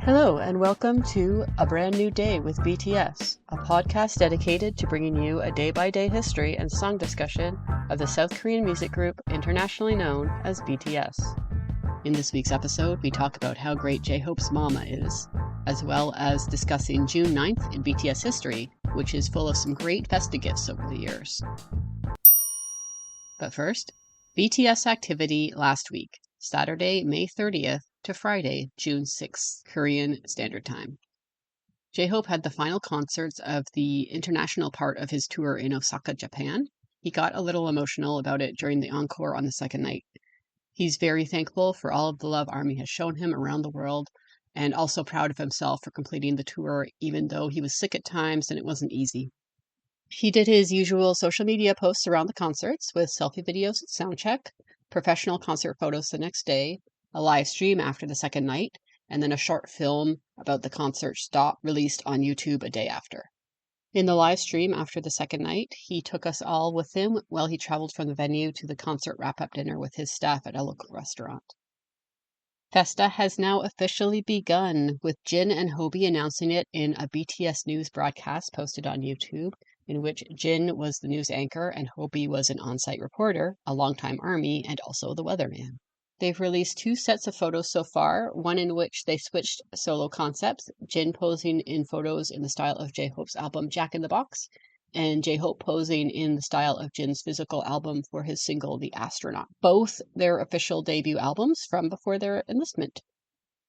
Hello, and welcome to A Brand New Day with BTS, a podcast dedicated to bringing you a day-by-day history and song discussion of the South Korean music group internationally known as BTS. In this week's episode, we talk about how great J-Hope's MAMA is, as well as discussing June 9th in BTS history, which is full of some great Festa gifts over the years. But first, BTS activity last week, Saturday, May 30th to Friday, June 6th, Korean Standard Time. J-Hope had the final concerts of the international part of his tour in Osaka, Japan. He got a little emotional about it during the encore on the second night. He's very thankful for all of the love ARMY has shown him around the world, and also proud of himself for completing the tour, even though he was sick at times and it wasn't easy. He did his usual social media posts around the concerts with selfie videos at soundcheck, professional concert photos the next day, a live stream after the second night, and then a short film about the concert stop released on YouTube a day after. In the live stream after the second night, he took us all with him while he traveled from the venue to the concert wrap-up dinner with his staff at a local restaurant. Festa has now officially begun, with Jin and Hobie announcing it in a BTS News broadcast posted on YouTube, in which Jin was the news anchor and Hobie was an on-site reporter, a longtime ARMY, and also the weatherman. They've released 2 sets of photos so far, one in which they switched solo concepts, Jin posing in photos in the style of J-Hope's album Jack in the Box, and J-Hope posing in the style of Jin's physical album for his single The Astronaut, both their official debut albums from before their enlistment.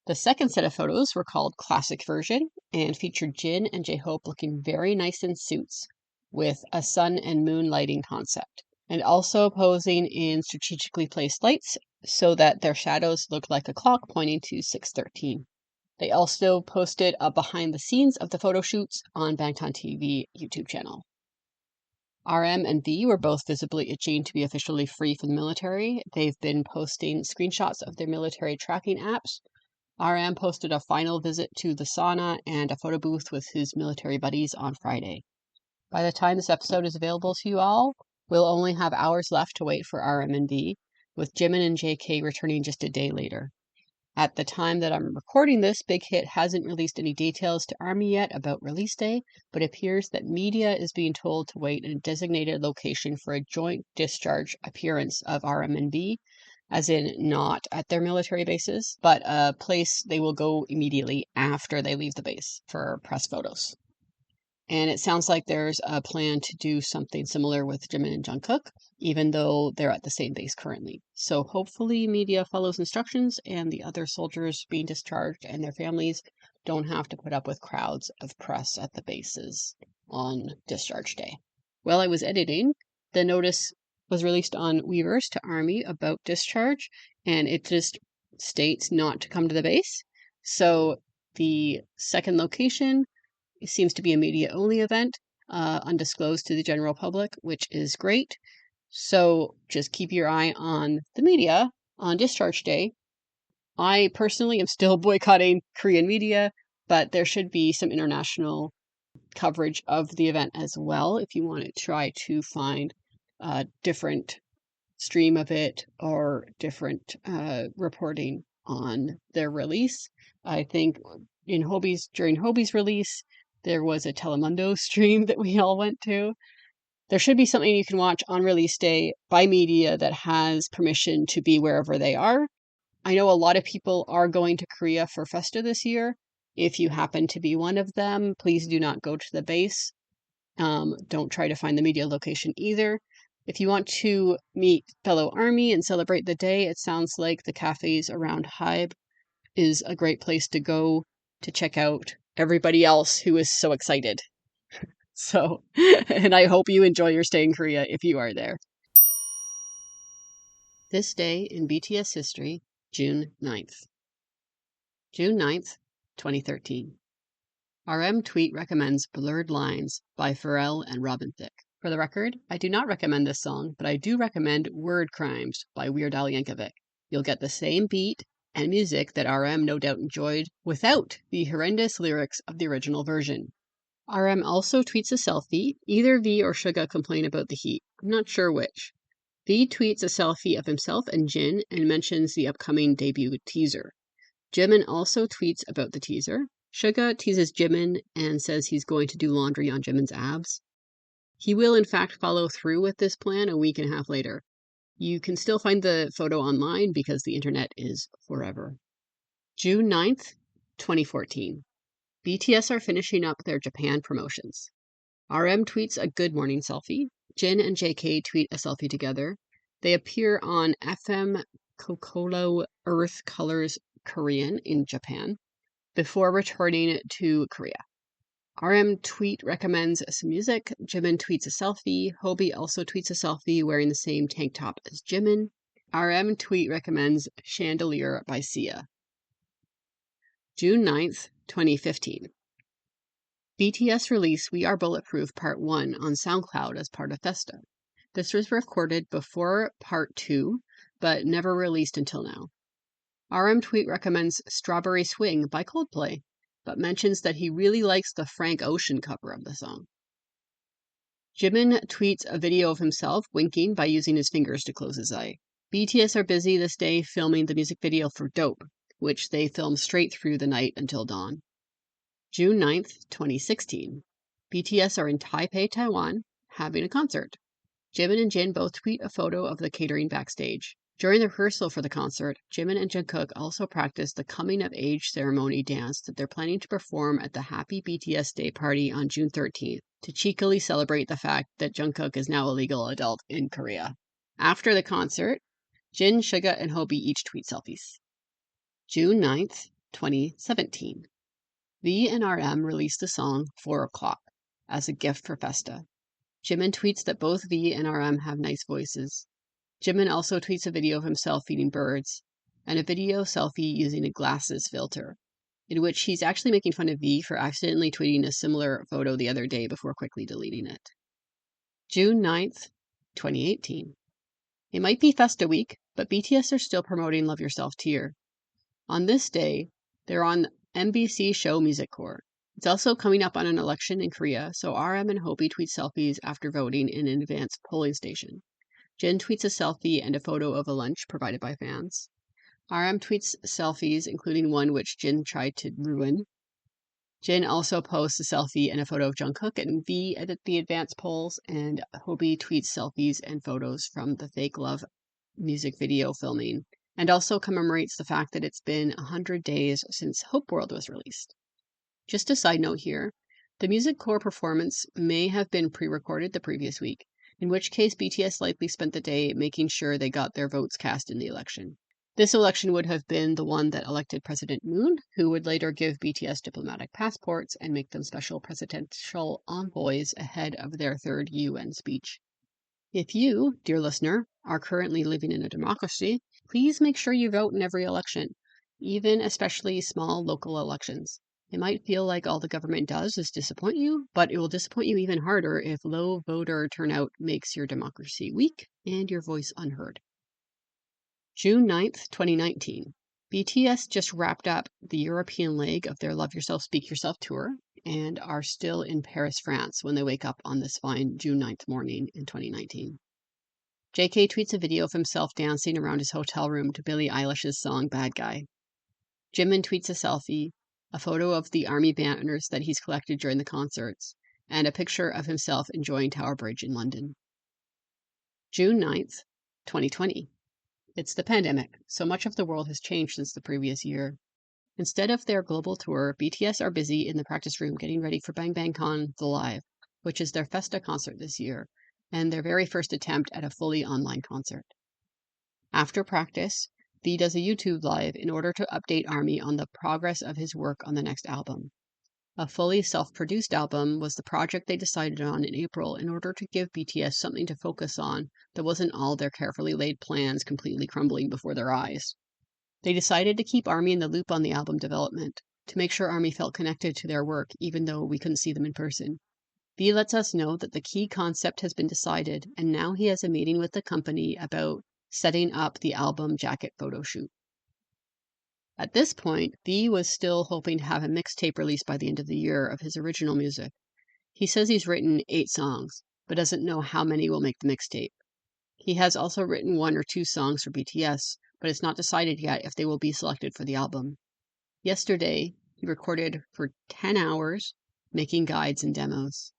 The second set of photos were called Classic Version and featured Jin and J-Hope looking very nice in suits with a sun and moon lighting concept, and also posing in strategically placed lights so that their shadows looked like a clock pointing to 6:13. They also posted a behind the scenes of the photo shoots on Bangtan TV YouTube channel. RM and V were both visibly itching to be officially free from the military. They've been posting screenshots of their military tracking apps. RM posted a final visit to the sauna and a photo booth with his military buddies on Friday. By the time this episode is available to you all, we'll only have hours left to wait for RM and V, with Jimin and JK returning just a day later. At the time that I'm recording this, Big Hit hasn't released any details to ARMY yet about release day, but it appears that media is being told to wait in a designated location for a joint discharge appearance of RM and V, as in not at their military bases, but a place they will go immediately after they leave the base for press photos. And it sounds like there's a plan to do something similar with Jimin and Jungkook, even though they're at the same base currently. So hopefully media follows instructions and the other soldiers being discharged and their families don't have to put up with crowds of press at the bases on discharge day. While I was editing, the notice was released on Weverse to ARMY about discharge, and it just states not to come to the base. So the second location, it seems to be a media-only event, undisclosed to the general public, which is great. So just keep your eye on the media on discharge day. I personally am still boycotting Korean media, but there should be some international coverage of the event as well if you want to try to find a different stream of it or different reporting on their release. I think during Hobie's release, there was a Telemundo stream that we all went to. There should be something you can watch on release day by media that has permission to be wherever they are. I know a lot of people are going to Korea for Festa this year. If you happen to be one of them, please do not go to the base. Don't try to find the media location either. If you want to meet fellow ARMY and celebrate the day, it sounds like the cafes around Hybe is a great place to go to check out everybody else who is so excited. So, and I hope you enjoy your stay in Korea if you are there. This day in BTS history, June 9th. June 9th, 2013. RM tweet recommends Blurred Lines by Pharrell and Robin Thicke. For the record, I do not recommend this song, but I do recommend Word Crimes by Weird Al Yankovic. You'll get the same beat and music that RM no doubt enjoyed without the horrendous lyrics of the original version. RM also tweets a selfie. Either V or Suga complain about the heat. I'm not sure which. V tweets a selfie of himself and Jin and mentions the upcoming debut teaser. Jimin also tweets about the teaser. Suga teases Jimin and says he's going to do laundry on Jimin's abs. He will, in fact, follow through with this plan a week and a half later. You can still find the photo online because the internet is forever. June 9th, 2014. BTS are finishing up their Japan promotions. RM tweets a good morning selfie. Jin and JK tweet a selfie together. They appear on FM Kokoro Earth Colors Korean in Japan before returning to Korea. RM tweet recommends some music. Jimin tweets a selfie. Hobie also tweets a selfie wearing the same tank top as Jimin. RM tweet recommends Chandelier by Sia. June 9th, 2015. BTS release We Are Bulletproof Part 1 on SoundCloud as part of Festa. This was recorded before Part 2, but never released until now. RM tweet recommends Strawberry Swing by Coldplay, but mentions that he really likes the Frank Ocean cover of the song. Jimin tweets a video of himself winking by using his fingers to close his eye. BTS are busy this day filming the music video for Dope, which they film straight through the night until dawn. June 9th, 2016. BTS are in Taipei, Taiwan, having a concert. Jimin and Jin both tweet a photo of the catering backstage. During the rehearsal for the concert, Jimin and Jungkook also practiced the coming-of-age ceremony dance that they're planning to perform at the Happy BTS Day party on June 13th to cheekily celebrate the fact that Jungkook is now a legal adult in Korea. After the concert, Jin, Suga, and Hobie each tweet selfies. June 9th, 2017. V and RM released the song 4 O'Clock as a gift for Festa. Jimin tweets that both V and RM have nice voices. Jimin also tweets a video of himself feeding birds, and a video selfie using a glasses filter, in which he's actually making fun of V for accidentally tweeting a similar photo the other day before quickly deleting it. June 9th, 2018. It might be Festa week, but BTS are still promoting Love Yourself Tier. On this day, they're on MBC show Music Core. It's also coming up on an election in Korea, so RM and Hobie tweet selfies after voting in an advanced polling station. Jin tweets a selfie and a photo of a lunch provided by fans. RM tweets selfies, including one which Jin tried to ruin. Jin also posts a selfie and a photo of Jungkook and V at the advanced polls, and Hobie tweets selfies and photos from the Fake Love music video filming, and also commemorates the fact that it's been 100 days since Hope World was released. Just a side note here, the Music Core performance may have been pre-recorded the previous week, in which case BTS likely spent the day making sure they got their votes cast in the election. This election would have been the one that elected President Moon, who would later give BTS diplomatic passports and make them special presidential envoys ahead of their third UN speech. If you, dear listener, are currently living in a democracy, please make sure you vote in every election, even especially small local elections. It might feel like all the government does is disappoint you, but it will disappoint you even harder if low voter turnout makes your democracy weak and your voice unheard. June 9th, 2019. BTS just wrapped up the European leg of their Love Yourself, Speak Yourself tour and are still in Paris, France when they wake up on this fine June 9th morning in 2019. JK tweets a video of himself dancing around his hotel room to Billie Eilish's song Bad Guy. Jimin tweets a selfie, a photo of the army banners that he's collected during the concerts, and a picture of himself enjoying Tower Bridge in London. June 9th, 2020. It's the pandemic, so much of the world has changed since the previous year. Instead of their global tour, BTS are busy in the practice room getting ready for Bang Bang Con The Live, which is their Festa concert this year, and their very first attempt at a fully online concert. After practice, V does a YouTube live in order to update ARMY on the progress of his work on the next album. A fully self-produced album was the project they decided on in April in order to give BTS something to focus on that wasn't all their carefully laid plans completely crumbling before their eyes. They decided to keep ARMY in the loop on the album development, to make sure ARMY felt connected to their work even though we couldn't see them in person. V lets us know that the key concept has been decided, and now he has a meeting with the company about setting up the album jacket photo shoot. At this point, V was still hoping to have a mixtape released by the end of the year of his original music. He says he's written 8 songs, but doesn't know how many will make the mixtape. He has also written 1 or 2 songs for BTS, but it's not decided yet if they will be selected for the album. Yesterday, he recorded for 10 hours, making guides and demos.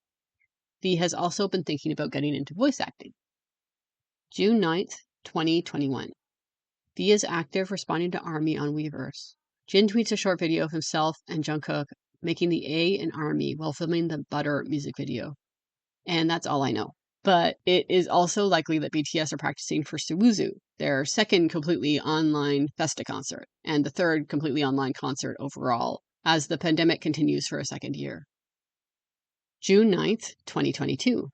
V has also been thinking about getting into voice acting. June 9th, 2021. V is active responding to ARMY on Weverse. Jin tweets a short video of himself and Jungkook making the A in ARMY while filming the Butter music video. And that's all I know. But it is also likely that BTS are practicing for Suwuzu, their second completely online Festa concert, and the third completely online concert overall, as the pandemic continues for a second year. June 9th, 2022.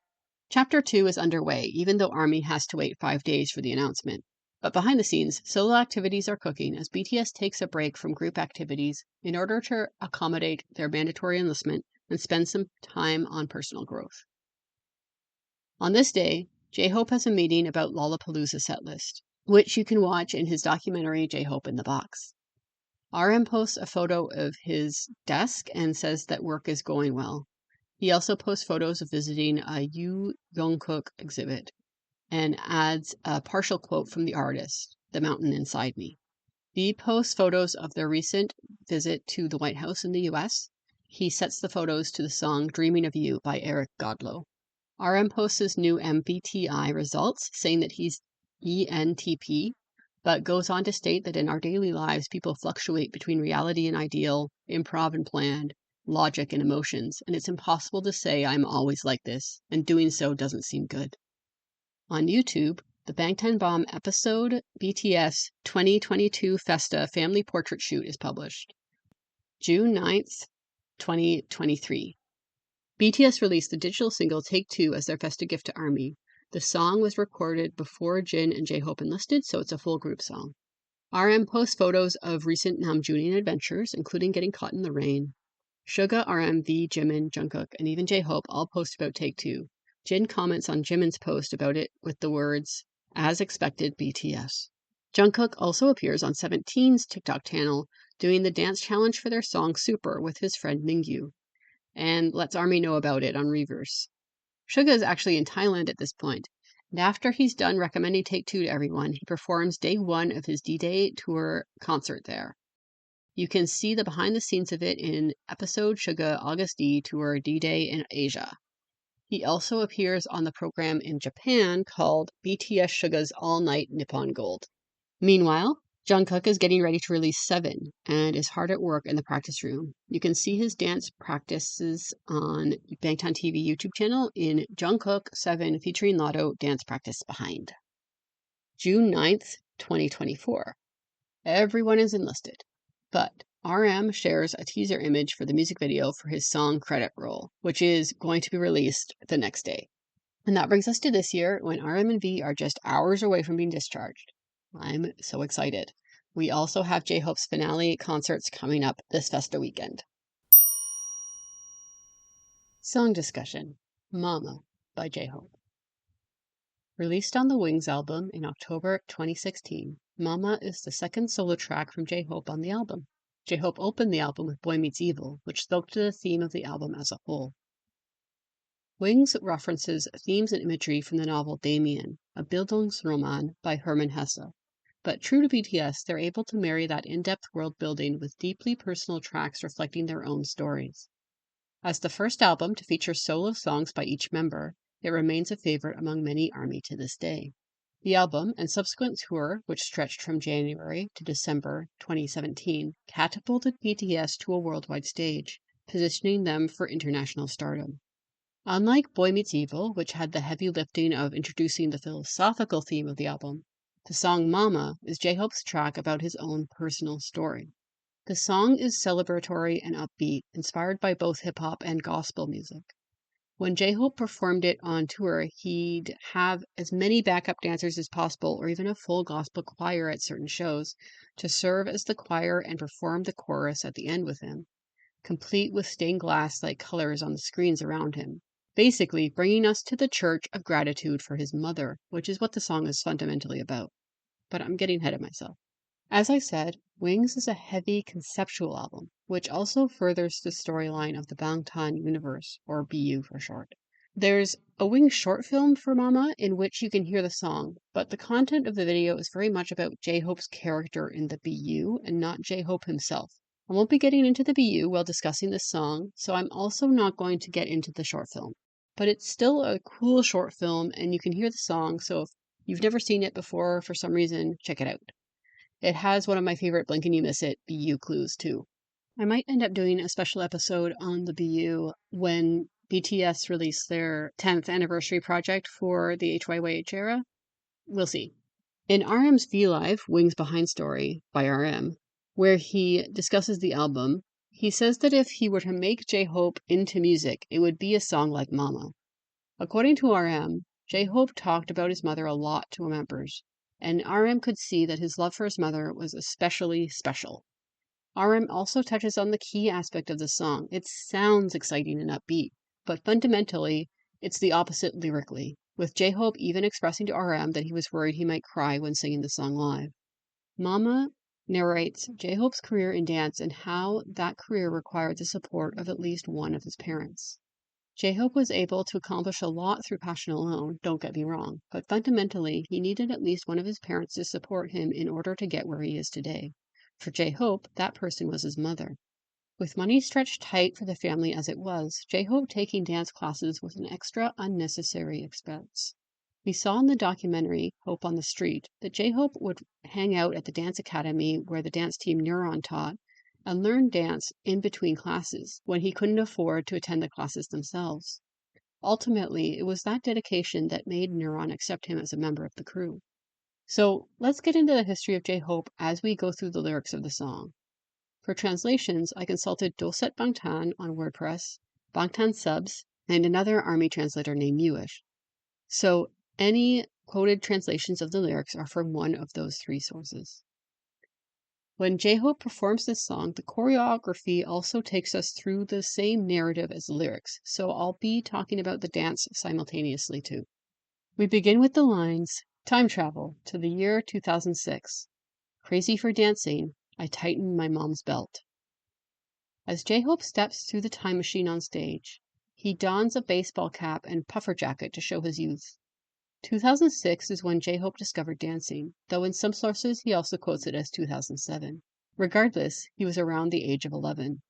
Chapter 2 is underway, even though ARMY has to wait 5 days for the announcement. But behind the scenes, solo activities are cooking as BTS takes a break from group activities in order to accommodate their mandatory enlistment and spend some time on personal growth. On this day, J-Hope has a meeting about Lollapalooza setlist, which you can watch in his documentary J-Hope in the Box. RM posts a photo of his desk and says that work is going well. He also posts photos of visiting a Yu Yongkook exhibit and adds a partial quote from the artist, The Mountain Inside Me. V posts photos of their recent visit to the White House in the US. He sets the photos to the song Dreaming of You by Eric Godlow. RM posts his new MBTI results, saying that he's ENTP, but goes on to state that in our daily lives, people fluctuate between reality and ideal, improv and planned, logic and emotions, and it's impossible to say I'm always like this, and doing so doesn't seem good. On YouTube, the Bangtan Bomb episode BTS 2022 Festa Family Portrait Shoot is published. June 9th, 2023. BTS released the digital single Take Two as their Festa gift to ARMY. The song was recorded before Jin and J-Hope enlisted, so it's a full group song. RM posts photos of recent Namjoonian adventures, including getting caught in the rain. Suga, RM, V, Jimin, Jungkook, and even J-Hope all post about Take Two. Jin comments on Jimin's post about it with the words, "As expected, BTS." Jungkook also appears on 17's TikTok channel doing the dance challenge for their song Super with his friend Mingyu, and lets ARMY know about it on Reverse. Suga is actually in Thailand at this point, and after he's done recommending Take Two to everyone, he performs day 1 of his D-Day tour concert there. You can see the behind the scenes of it in episode Suga August D Tour D-Day in Asia. He also appears on the program in Japan called BTS Suga's All Night Nippon Gold. Meanwhile, Jungkook is getting ready to release 7 and is hard at work in the practice room. You can see his dance practices on Bangtan TV YouTube channel in Jungkook 7 featuring Lotto Dance Practice Behind. June 9th, 2024. Everyone is enlisted, but RM shares a teaser image for the music video for his song Credit Roll, which is going to be released the next day. And that brings us to this year when RM and V are just hours away from being discharged. I'm so excited. We also have J-Hope's finale concerts coming up this Festa weekend. Song discussion, Mama by J-Hope. Released on the Wings album in October 2016, Mama is the second solo track from J-Hope on the album. J-Hope opened the album with Boy Meets Evil, which spoke to the theme of the album as a whole. Wings references themes and imagery from the novel Damien, a Bildungsroman by Hermann Hesse. But true to BTS, they're able to marry that in-depth world building with deeply personal tracks reflecting their own stories. As the first album to feature solo songs by each member, it remains a favorite among many ARMY to this day. The album and subsequent tour, which stretched from January to December 2017, catapulted BTS to a worldwide stage, positioning them for international stardom. Unlike Boy Meets Evil, which had the heavy lifting of introducing the philosophical theme of the album, the song Mama is J-Hope's track about his own personal story. The song is celebratory and upbeat, inspired by both hip-hop and gospel music. When J-Hope performed it on tour, he'd have as many backup dancers as possible or even a full gospel choir at certain shows to serve as the choir and perform the chorus at the end with him, complete with stained glass-like colors on the screens around him. Basically, bringing us to the church of gratitude for his mother, which is what the song is fundamentally about. But I'm getting ahead of myself. As I said, Wings is a heavy conceptual album, which also furthers the storyline of the Bangtan universe, or BU for short. There's a Wings short film for Mama in which you can hear the song, but the content of the video is very much about J-Hope's character in the BU and not J-Hope himself. I won't be getting into the BU while discussing this song, so I'm also not going to get into the short film. But it's still a cool short film, and you can hear the song, so if you've never seen it before for some reason, check it out. It has one of my favorite blink and you miss it BU clues, too. I might end up doing a special episode on the BU when BTS release their 10th anniversary project for the HYYH era. We'll see. In RM's V Live, Wings Behind Story by RM, where he discusses the album, he says that if he were to make J-Hope into music, it would be a song like Mama. According to RM, J-Hope talked about his mother a lot to members, and RM could see that his love for his mother was especially special. RM also touches on the key aspect of the song. It sounds exciting and upbeat, but fundamentally, it's the opposite lyrically, with J-Hope even expressing to RM that he was worried he might cry when singing the song live. Mama narrates J-Hope's career in dance and how that career required the support of at least one of his parents. J-Hope was able to accomplish a lot through passion alone, don't get me wrong, but fundamentally, he needed at least one of his parents to support him in order to get where he is today. For J-Hope, that person was his mother. With money stretched tight for the family as it was, J-Hope taking dance classes was an extra unnecessary expense. We saw in the documentary, Hope on the Street, that J-Hope would hang out at the dance academy where the dance team Neuron taught and learn dance in between classes when he couldn't afford to attend the classes themselves. Ultimately, it was that dedication that made Neuron accept him as a member of the crew. So let's get into the history of J-Hope as we go through the lyrics of the song. For translations, I consulted Doset Bangtan on WordPress, Bangtan Subs, and another army translator named Muish. So any quoted translations of the lyrics are from one of those three sources. When J-Hope performs this song, the choreography also takes us through the same narrative as the lyrics, so I'll be talking about the dance simultaneously too. We begin with the lines, time travel to the year 2006. Crazy for dancing, I tighten my mom's belt. As J-Hope steps through the time machine on stage, he dons a baseball cap and puffer jacket to show his youth. 2006 is when J-Hope discovered dancing, though in some sources he also quotes it as 2007. Regardless, he was around the age of 11.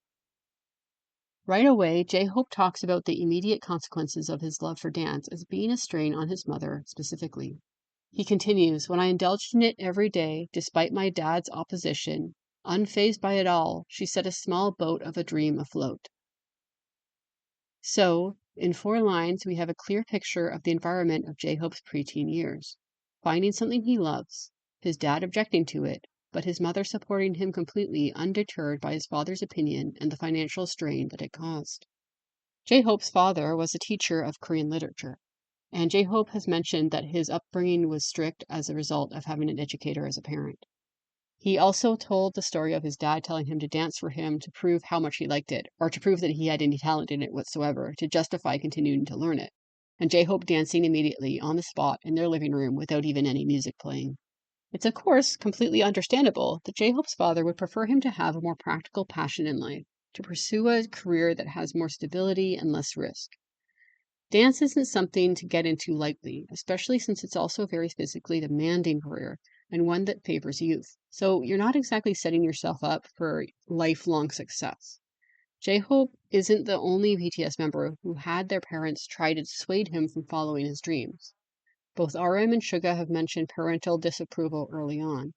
Right away, J-Hope talks about the immediate consequences of his love for dance as being a strain on his mother specifically. He continues, when I indulged in it every day, despite my dad's opposition, unfazed by it all, she set a small boat of a dream afloat. So, in 4 lines, we have a clear picture of the environment of J-Hope's preteen years. Finding something he loves, his dad objecting to it, but his mother supporting him completely undeterred by his father's opinion and the financial strain that it caused. J-Hope's father was a teacher of Korean literature, and J-Hope has mentioned that his upbringing was strict as a result of having an educator as a parent. He also told the story of his dad telling him to dance for him to prove how much he liked it, or to prove that he had any talent in it whatsoever, to justify continuing to learn it. And J-Hope dancing immediately on the spot in their living room without even any music playing. It's of course completely understandable that J-Hope's father would prefer him to have a more practical passion in life, to pursue a career that has more stability and less risk. Dance isn't something to get into lightly, especially since it's also a very physically demanding career and one that favors youth. So you're not exactly setting yourself up for lifelong success. J-Hope isn't the only BTS member who had their parents try to dissuade him from following his dreams. Both RM and Suga have mentioned parental disapproval early on.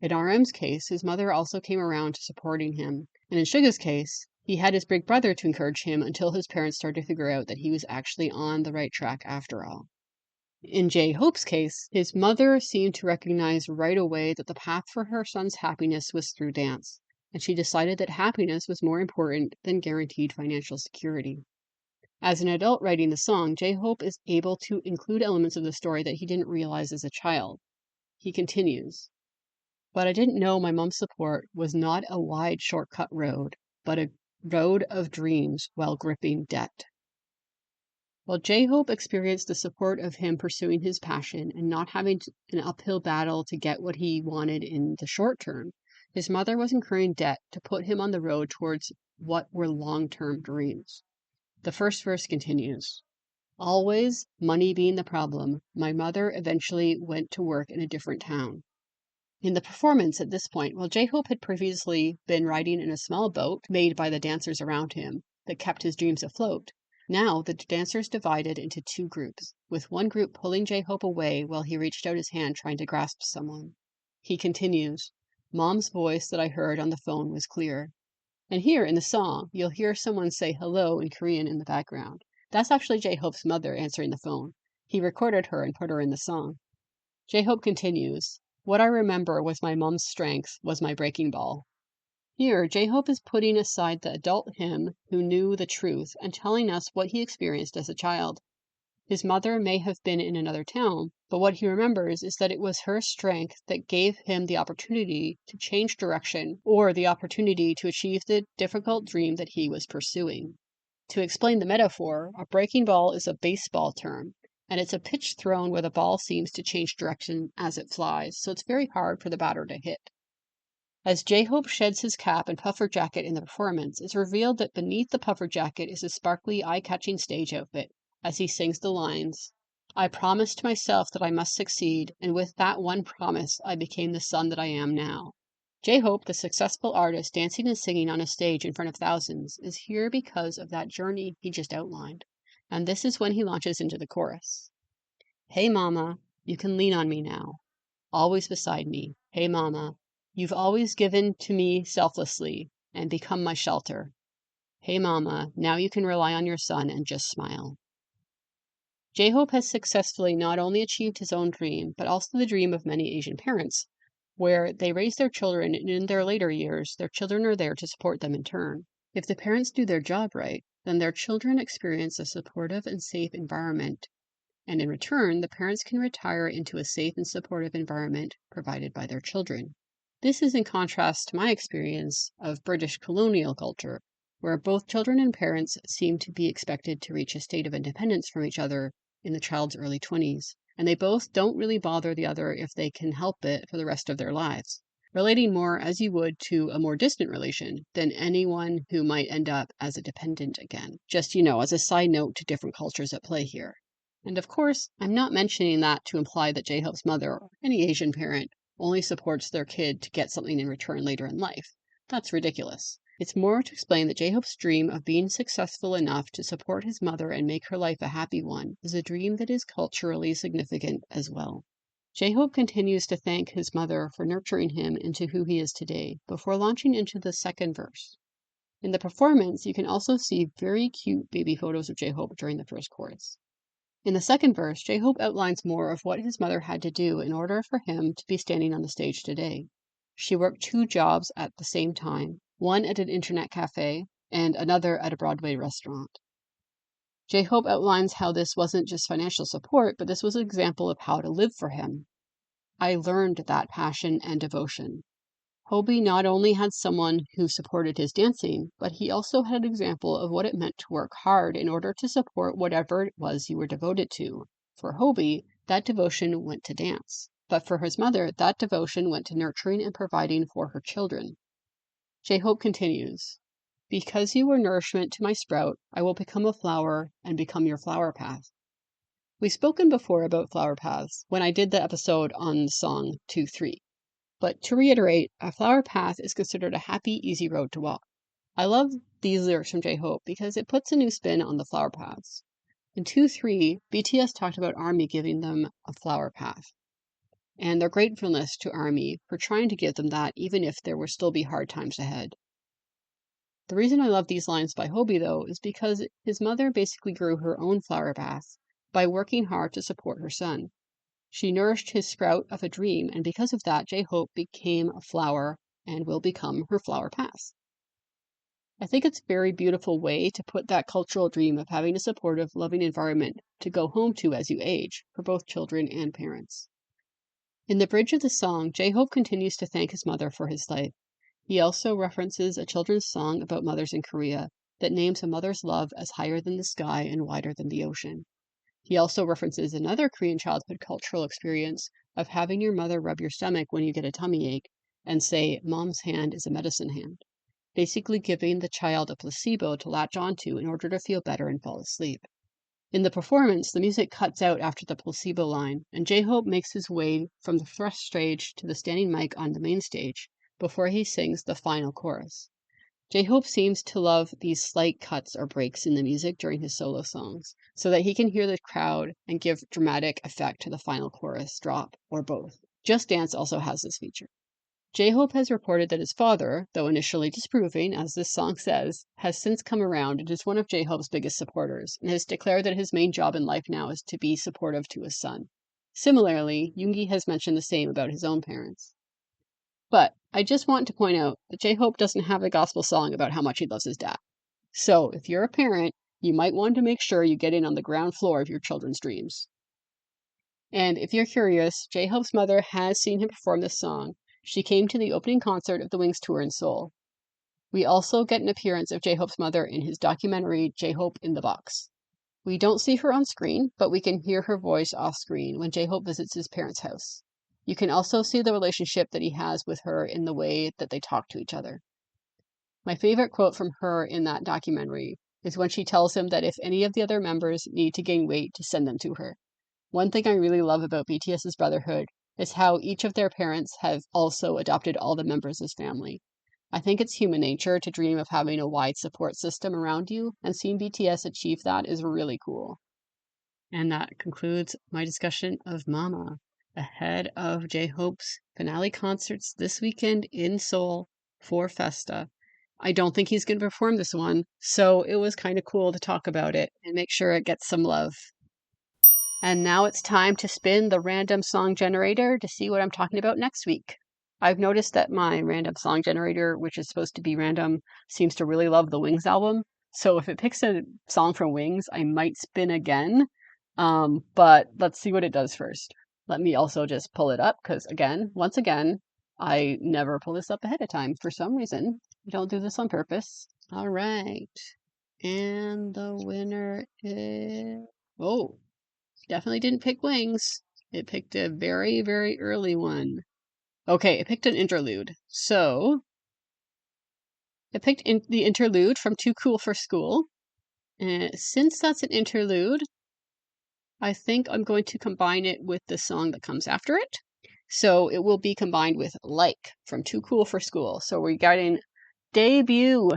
In RM's case, his mother also came around to supporting him, and in Suga's case, he had his big brother to encourage him until his parents started to figure out that he was actually on the right track after all. In J-Hope's case, his mother seemed to recognize right away that the path for her son's happiness was through dance, and she decided that happiness was more important than guaranteed financial security. As an adult writing the song, J-Hope is able to include elements of the story that he didn't realize as a child. He continues, but I didn't know my mom's support was not a wide shortcut road, but a road of dreams while gripping debt. While J-Hope experienced the support of him pursuing his passion and not having an uphill battle to get what he wanted in the short term, his mother was incurring debt to put him on the road towards what were long-term dreams. The first verse continues, always, money being the problem, my mother eventually went to work in a different town. In the performance at this point, while J-Hope had previously been riding in a small boat made by the dancers around him that kept his dreams afloat, now the dancers divided into two groups, with one group pulling J-Hope away while he reached out his hand trying to grasp someone. He continues, "Mom's voice that I heard on the phone was clear." And here in the song, you'll hear someone say hello in Korean in the background. That's actually J-Hope's mother answering the phone. He recorded her and put her in the song. J-Hope continues, "What I remember was my mom's strength was my breaking ball." Here, J-Hope is putting aside the adult him who knew the truth and telling us what he experienced as a child. His mother may have been in another town, but what he remembers is that it was her strength that gave him the opportunity to change direction or the opportunity to achieve the difficult dream that he was pursuing. To explain the metaphor, a breaking ball is a baseball term, and it's a pitch thrown where the ball seems to change direction as it flies, so it's very hard for the batter to hit. As J-Hope sheds his cap and puffer jacket in the performance, it's revealed that beneath the puffer jacket is a sparkly, eye-catching stage outfit as he sings the lines, "I promised myself that I must succeed, and with that one promise I became the son that I am now." J-Hope, the successful artist dancing and singing on a stage in front of thousands, is here because of that journey he just outlined. And this is when he launches into the chorus. "Hey mama, you can lean on me now. Always beside me. Hey mama, you've always given to me selflessly and become my shelter. Hey mama, now you can rely on your son and just smile." J-Hope has successfully not only achieved his own dream, but also the dream of many Asian parents, where they raise their children and in their later years, their children are there to support them in turn. If the parents do their job right, then their children experience a supportive and safe environment, and in return, the parents can retire into a safe and supportive environment provided by their children. This is in contrast to my experience of British colonial culture, where both children and parents seem to be expected to reach a state of independence from each other in the child's early 20s, and they both don't really bother the other if they can help it for the rest of their lives, relating more as you would to a more distant relation than anyone who might end up as a dependent again. Just, as a side note to different cultures at play here. And of course, I'm not mentioning that to imply that J-Hope's mother or any Asian parent only supports their kid to get something in return later in life. That's ridiculous. It's more to explain that J-Hope's dream of being successful enough to support his mother and make her life a happy one is a dream that is culturally significant as well. J-Hope continues to thank his mother for nurturing him into who he is today before launching into the second verse. In the performance, you can also see very cute baby photos of J-Hope during the first chorus. In the second verse, J-Hope outlines more of what his mother had to do in order for him to be standing on the stage today. She worked 2 jobs at the same time, one at an internet cafe and another at a Broadway restaurant. J-Hope outlines how this wasn't just financial support, but this was an example of how to live for him. "I learned that passion and devotion." Hobie not only had someone who supported his dancing, but he also had an example of what it meant to work hard in order to support whatever it was you were devoted to. For Hobie, that devotion went to dance. But for his mother, that devotion went to nurturing and providing for her children. J-Hope continues, "Because you were nourishment to my sprout, I will become a flower and become your flower path." We've spoken before about flower paths when I did the episode on the song 2-3. But to reiterate, a flower path is considered a happy, easy road to walk. I love these lyrics from J-Hope because it puts a new spin on the flower paths. In 2-3, BTS talked about ARMY giving them a flower path, and their gratefulness to ARMY for trying to give them that even if there will still be hard times ahead. The reason I love these lines by Hobie, though, is because his mother basically grew her own flower path by working hard to support her son. She nourished his sprout of a dream, and because of that, J-Hope became a flower and will become her flower path. I think it's a very beautiful way to put that cultural dream of having a supportive, loving environment to go home to as you age for both children and parents. In the bridge of the song, J-Hope continues to thank his mother for his life. He also references a children's song about mothers in Korea that names a mother's love as higher than the sky and wider than the ocean. He also references another Korean childhood cultural experience of having your mother rub your stomach when you get a tummy ache and say, "Mom's hand is a medicine hand," basically giving the child a placebo to latch onto in order to feel better and fall asleep. In the performance, the music cuts out after the placebo line, and J-Hope makes his way from the thrust stage to the standing mic on the main stage before he sings the final chorus. J-Hope seems to love these slight cuts or breaks in the music during his solo songs, so that he can hear the crowd and give dramatic effect to the final chorus drop, or both. Just Dance also has this feature. J-Hope has reported that his father, though initially disapproving, as this song says, has since come around and is one of J-Hope's biggest supporters, and has declared that his main job in life now is to be supportive to his son. Similarly, Yoongi has mentioned the same about his own parents. But I just want to point out that J-Hope doesn't have a gospel song about how much he loves his dad. So, if you're a parent, you might want to make sure you get in on the ground floor of your children's dreams. And if you're curious, J-Hope's mother has seen him perform this song. She came to the opening concert of the Wings tour in Seoul. We also get an appearance of J-Hope's mother in his documentary, J-Hope in the Box. We don't see her on screen, but we can hear her voice off screen when J-Hope visits his parents' house. You can also see the relationship that he has with her in the way that they talk to each other. My favorite quote from her in that documentary is when she tells him that if any of the other members need to gain weight, to send them to her. One thing I really love about BTS's brotherhood is how each of their parents have also adopted all the members as family. I think it's human nature to dream of having a wide support system around you, and seeing BTS achieve that is really cool. And that concludes my discussion of MAMA, ahead of J-Hope's finale concerts this weekend in Seoul for Festa. I don't think he's going to perform this one, so it was kind of cool to talk about it and make sure it gets some love. And now it's time to spin the random song generator to see what I'm talking about next week. I've noticed that my random song generator, which is supposed to be random, seems to really love the Wings album. So if it picks a song from Wings, I might spin again. But let's see what it does first. Let me also just pull it up because, once again, I never pull this up ahead of time for some reason. I don't do this on purpose. All right. And the winner is... Oh, definitely didn't pick Wings. It picked a very, very early one. Okay, it picked an interlude. So, it picked the interlude from Too Cool for School. And since that's an interlude, I think I'm going to combine it with the song that comes after it. So it will be combined with Like from Too Cool for School. So we're getting debut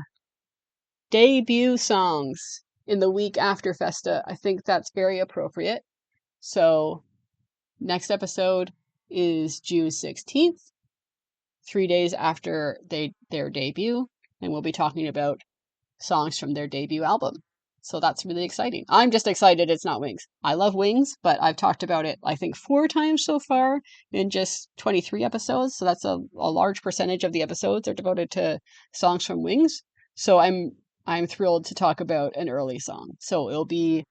songs in the week after Festa. I think that's very appropriate. So next episode is June 16th, 3 days after their debut, and we'll be talking about songs from their debut album. So that's really exciting. I'm just excited it's not Wings. I love Wings, but I've talked about it, I think, 4 times so far in just 23 episodes. So that's a large percentage of the episodes are devoted to songs from Wings. So I'm thrilled to talk about an early song. So it'll be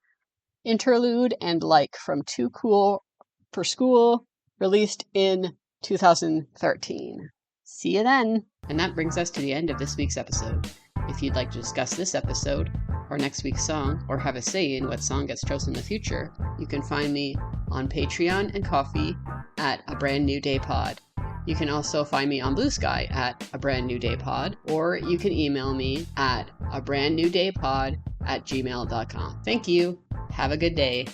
Interlude and Like from Too Cool for School, released in 2013. See you then. And that brings us to the end of this week's episode. If you'd like to discuss this episode, or next week's song, or have a say in what song gets chosen in the future, you can find me on Patreon and Ko-fi at A Brand New Day Pod. You can also find me on Blue Sky at A Brand New Day Pod, or you can email me at abrandnewdaypod@gmail.com. Thank you. Have a good day.